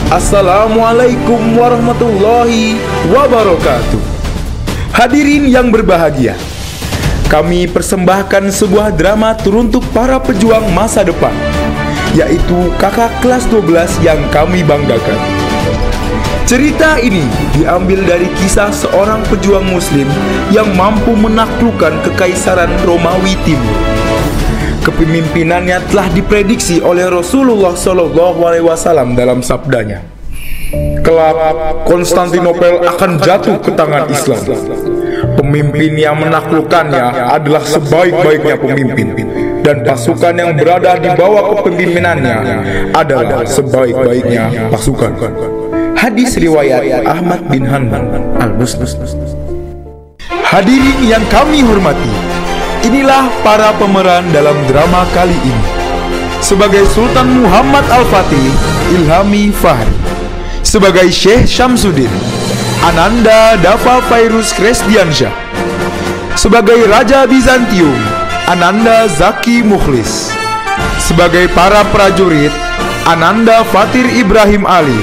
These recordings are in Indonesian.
Assalamualaikum warahmatullahi wabarakatuh. Hadirin yang berbahagia, kami persembahkan sebuah drama teruntuk para pejuang masa depan, yaitu kakak kelas 12 yang kami banggakan. Cerita ini diambil dari kisah seorang pejuang muslim yang mampu menaklukkan kekaisaran Romawi Timur. Kepemimpinannya telah diprediksi oleh Rasulullah SAW dalam sabdanya, "Kelak Konstantinopel akan jatuh ke tangan Islam. Pemimpin yang menaklukkannya adalah sebaik-baiknya pemimpin, dan pasukan yang berada di bawah kepemimpinannya adalah sebaik-baiknya pasukan." Hadis riwayat Ahmad bin Hanbal Al-Musnad. Hadirin yang kami hormati, inilah para pemeran dalam drama kali ini. Sebagai Sultan Muhammad Al-Fatih, Ilhami Fahri. Sebagai Syekh Syamsuddin, Ananda Dafa Fairuz Kresdiansyah. Sebagai Raja Bizantium, Ananda Zaki Mukhlis. Sebagai para prajurit, Ananda Fatir Ibrahim Ali,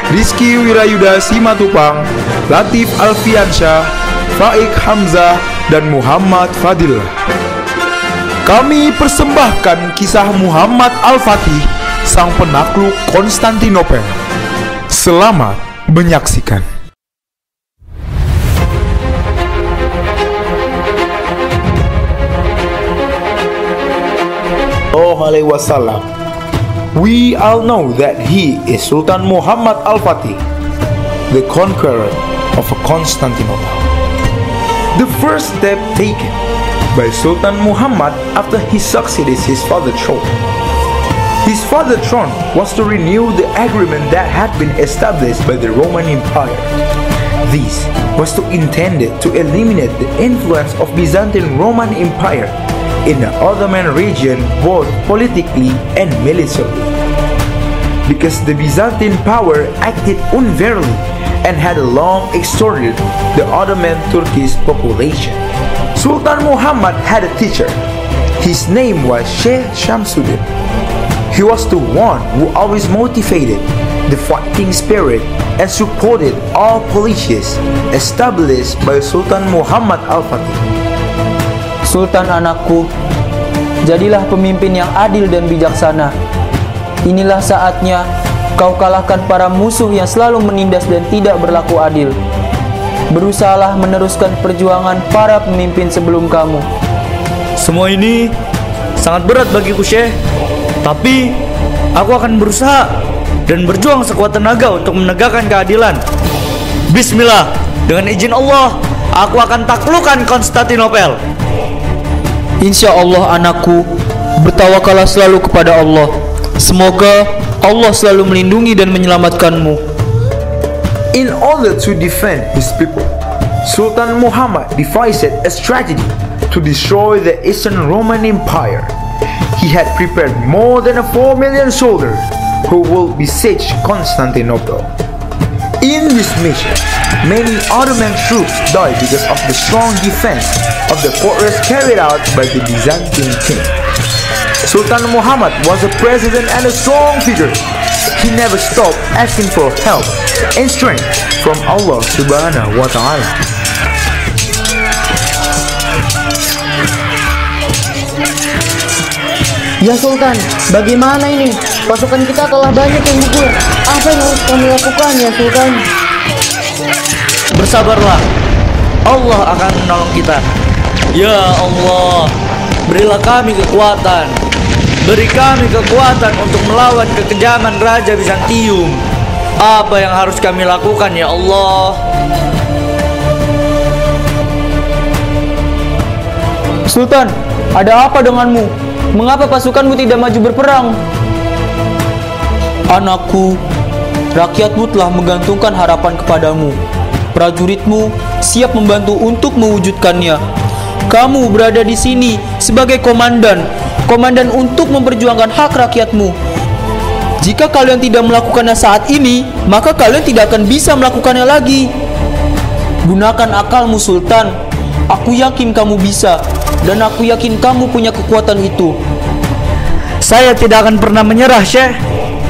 Rizky Wirayuda Simatupang, Latif Alfiansyah, Faik Hamzah, dan Muhammad Fadil. Kami persembahkan kisah Muhammad Al-Fatih, sang penakluk Konstantinopel. Selamat menyaksikan. Alaihi Wasallam. We all know that he is Sultan Muhammad Al-Fatih, the conqueror of Constantinople. The first step taken by Sultan Muhammad after he succeeded his father's throne. His father's throne was to renew the agreement that had been established by the Roman Empire. This was intended to eliminate the influence of Byzantine Roman Empire in the Ottoman region, both politically and militarily. Because the Byzantine power acted unfairly and had long extorted the Ottoman Turkish population. Sultan Muhammad had a teacher. His name was Syekh Syamsuddin. He was the one who always motivated the fighting spirit and supported all policies established by Sultan Muhammad Al-Fatih. Sultan anakku, jadilah pemimpin yang adil dan bijaksana. Inilah saatnya kau kalahkan para musuh yang selalu menindas dan tidak berlaku adil. Berusahalah meneruskan perjuangan para pemimpin sebelum kamu. Semua ini sangat berat bagiku, Syekh. Tapi aku akan berusaha dan berjuang sekuat tenaga untuk menegakkan keadilan. Bismillah, dengan izin Allah, aku akan taklukkan Konstantinopel. Insya Allah anakku, bertawakallah selalu kepada Allah. Semoga Allah selalu melindungi dan menyelamatkanmu. In order to defend his people, Sultan Muhammad devised a strategy to destroy the Eastern Roman Empire. He had prepared more than 4 million soldiers who would besiege Constantinople. In this mission, many Ottoman troops died because of the strong defense of the fortress carried out by the Byzantine king. Sultan Muhammad was a president and a strong figure. He never stopped asking for help and strength from Allah Subhanahu wa Ta'ala. Ya Sultan, bagaimana ini? Pasukan kita telah banyak yang gugur. Apa yang harus kami lakukan ya Sultan? Bersabarlah, Allah akan menolong kita. Ya Allah, berilah kami kekuatan. Beri kami kekuatan untuk melawan kekejaman Raja Bizantium. Apa yang harus kami lakukan ya Allah? Sultan, ada apa denganmu? Mengapa pasukanmu tidak maju berperang? Anakku, rakyatmu telah menggantungkan harapan kepadamu. Prajuritmu siap membantu untuk mewujudkannya. Kamu berada di sini sebagai komandan untuk memperjuangkan hak rakyatmu. Jika kalian tidak melakukannya saat ini, maka kalian tidak akan bisa melakukannya lagi. Gunakan akalmu Sultan. Aku yakin kamu bisa, dan aku yakin kamu punya kekuatan itu. Saya tidak akan pernah menyerah, Syekh.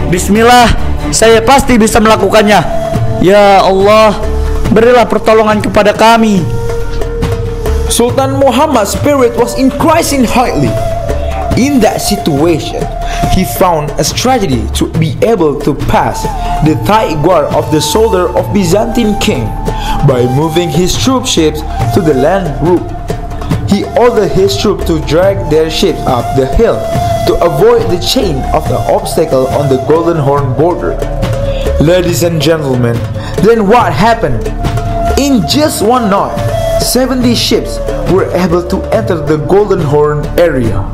Bismillah, saya pasti bisa melakukannya. Ya Allah, berilah pertolongan kepada kami. Sultan Muhammad's spirit was increasing highly. In that situation, he found a strategy to be able to pass the tight guard of the shoulder of Byzantine king by moving his troop ships to the land route. He ordered his troops to drag their ships up the hill to avoid the chain of the obstacle on the Golden Horn border. Ladies and gentlemen, then what happened? In just one night, 70 ships were able to enter the Golden Horn area.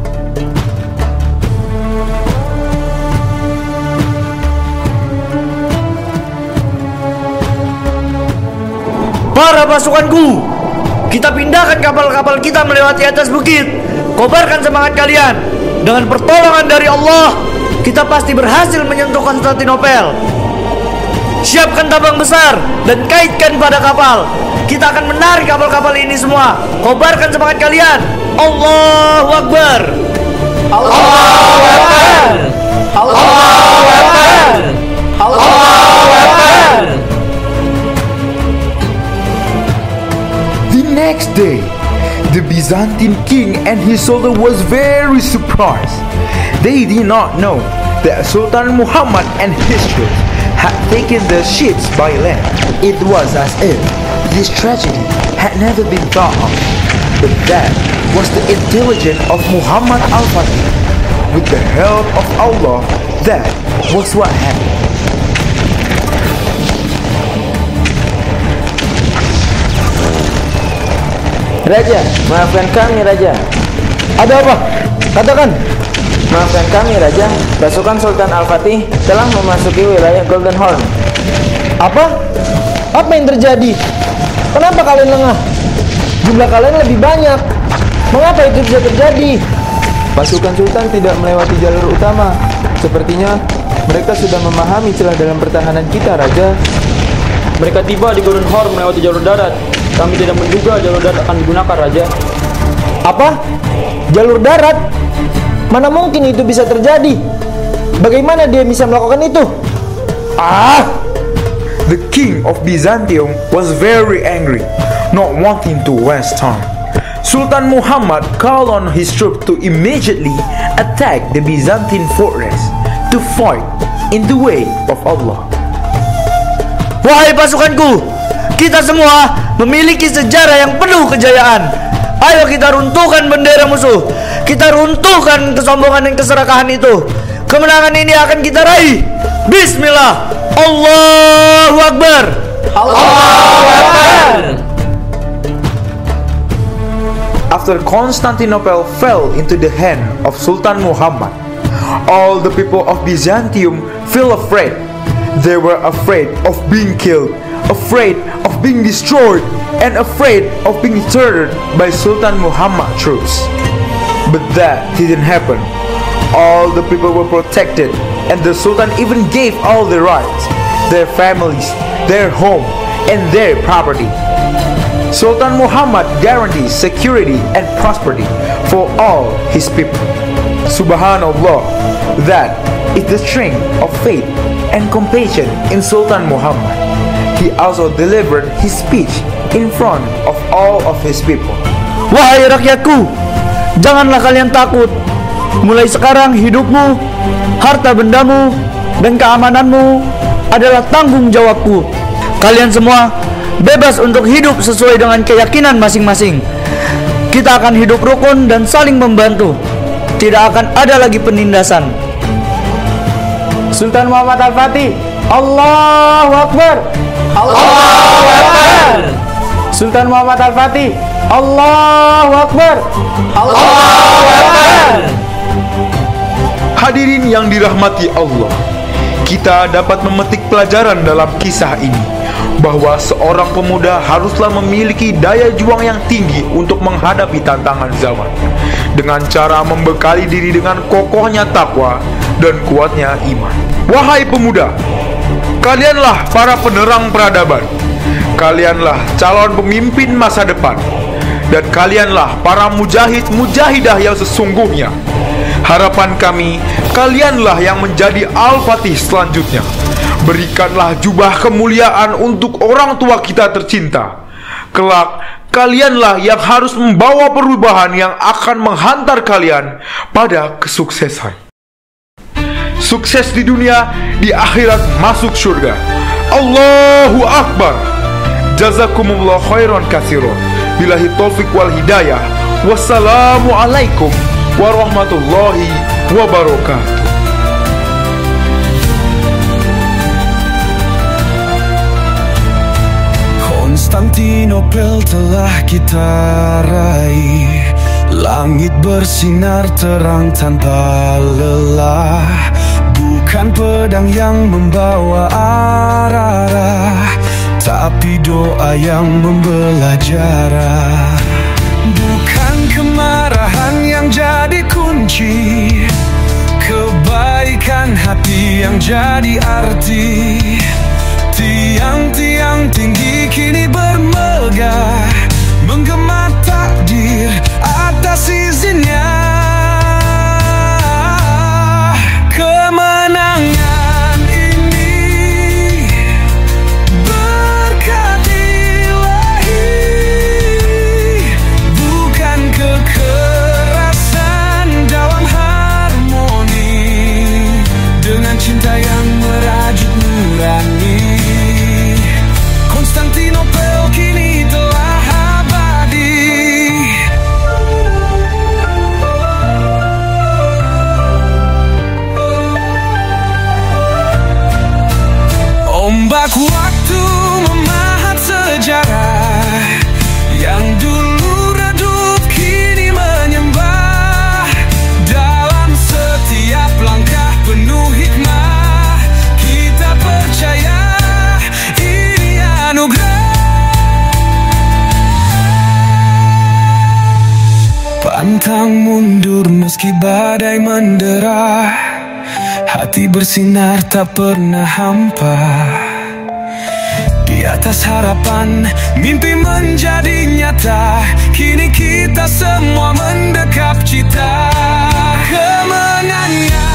Para pasukanku, kita pindahkan kapal-kapal kita melewati atas bukit. Kobarkan semangat kalian. Dengan pertolongan dari Allah, kita pasti berhasil menyentuh Konstantinopel. Siapkan tabang besar dan kaitkan pada kapal. Kita akan menarik kapal-kapal ini semua. Kobarkan semangat kalian. Allahu Akbar. Allahu Akbar. Allahu Akbar. Allahu Akbar. The next day, the Byzantine king and his soldier was very surprised. They did not know that Sultan Muhammad and his troops had taken the ships by land. It was as if this tragedy had never been thought of. But that was the intelligence of Muhammad al-Fatih. With the help of Allah, that was what happened. Raja, maafkan kami Raja. Ada apa? Katakan. Maafkan kami Raja, pasukan Sultan Al-Fatih telah memasuki wilayah Golden Horn. Apa? Apa yang terjadi? Kenapa kalian lengah? Jumlah kalian lebih banyak. Mengapa itu bisa terjadi? Pasukan Sultan tidak melewati jalur utama. Sepertinya mereka sudah memahami celah dalam pertahanan kita, Raja. Mereka tiba di Golden Horn melewati jalur darat. Kami tidak menduga jalur darat akan digunakan, Raja. Apa? Jalur darat? Mana mungkin itu bisa terjadi? Bagaimana dia bisa melakukan itu? The king of Byzantium was very angry, not wanting to waste time. Sultan Muhammad called on his troops to immediately attack the Byzantine fortress to fight in the way of Allah. Wahai pasukanku, kita semua memiliki sejarah yang penuh kejayaan. Ayo kita runtuhkan bendera musuh. Kita runtuhkan kesombongan dan keserakahan itu. Kemenangan ini akan kita raih. Bismillah. Allahu Akbar. Allahu Akbar. After Constantinople fell into the hand of Sultan Muhammad, all the people of Byzantium felt afraid. They were afraid of being killed, afraid of being destroyed, and afraid of being murdered by Sultan Muhammad troops. But that didn't happen. All the people were protected, and the Sultan even gave all their rights, their families, their home, and their property. Sultan Muhammad guarantees security and prosperity for all his people. Subhanallah, that is the strength of faith and compassion in Sultan Muhammad. He also delivered his speech in front of all of his people. Wahai rakyatku, janganlah kalian takut. Mulai sekarang hidupmu, harta bendamu, dan keamananmu adalah tanggung jawabku. Kalian semua bebas untuk hidup sesuai dengan keyakinan masing-masing. Kita akan hidup rukun dan saling membantu. Tidak akan ada lagi penindasan. Sultan Muhammad Al-Fatih, Allahu Akbar. Allahu Akbar. Sultan Muhammad Al-Fatih, Allahu Akbar. Allahu Akbar. Hadirin yang dirahmati Allah, kita dapat memetik pelajaran dalam kisah ini bahwa seorang pemuda haruslah memiliki daya juang yang tinggi untuk menghadapi tantangan zaman dengan cara membekali diri dengan kokohnya takwa dan kuatnya iman. Wahai pemuda, kalianlah para penerang peradaban, kalianlah calon pemimpin masa depan, dan kalianlah para mujahid-mujahidah yang sesungguhnya. Harapan kami, kalianlah yang menjadi Al-Fatih selanjutnya. Berikanlah jubah kemuliaan untuk orang tua kita tercinta. Kelak, kalianlah yang harus membawa perubahan yang akan menghantar kalian pada kesuksesan. Sukses di dunia, di akhirat masuk surga. Allahu Akbar. Jazakumullah khairan katsiran. Billahi taufik wal hidayah. Wassalamualaikum warahmatullahi wabarakatuh. Konstantinopel telah kita raih. Langit bersinar terang tanpa lelah. Bukan pedang yang membawa arah, tapi doa yang membelah jarak. Bukan kemarahan yang jadi kunci, kebaikan hati yang jadi arti. Tiang-tiang tinggi kini bermegah, menggema takdir atas izinnya. Kemenangan ini berkat Ilahi, bukan kekerasan, dalam harmoni dengan cinta yang merajut nurani. Konstantinopel kini telah abadi. Ombak waktu memahat sejarah, yang dulu redup kini menyembah. Dalam setiap langkah penuh hikmah, kita percaya ini anugerah. Pantang mundur meski badai mendera, hati bersinar tak pernah hampa. Di atas harapan, mimpi menjadi nyata. Kini kita semua mendekap cita kemenangan.